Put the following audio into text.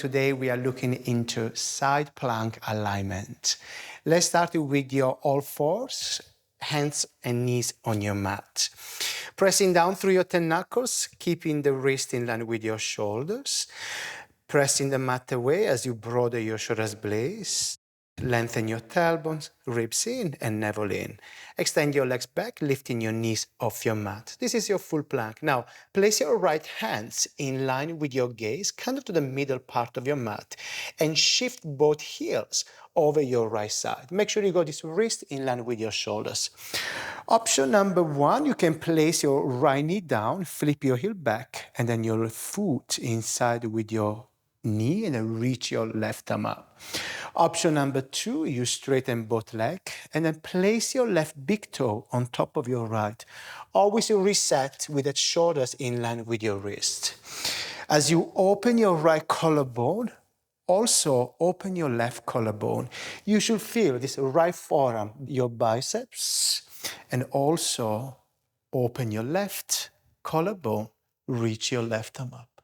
Today we are looking into side plank alignment. Let's start with your all fours, hands and knees on your mat. Pressing down through your 10 knuckles, keeping the wrist in line with your shoulders. Pressing the mat away as you broaden your shoulders blades. Lengthen your tailbones, ribs in and navel in. Extend your legs back, lifting your knees off your mat. This is your full plank. Now, place your right hands in line with your gaze, kind of to the middle part of your mat, and shift both heels over your right side. Make sure you got this wrist in line with your shoulders. Option number one, you can place your right knee down, flip your heel back, and then your foot inside with your knee and then reach your left arm up. Option number two, you straighten both legs and then place your left big toe on top of your right. Always reset with the shoulders in line with your wrist. As you open your right collarbone, also open your left collarbone. You should feel this right forearm, your biceps, and also open your left collarbone, reach your left arm up.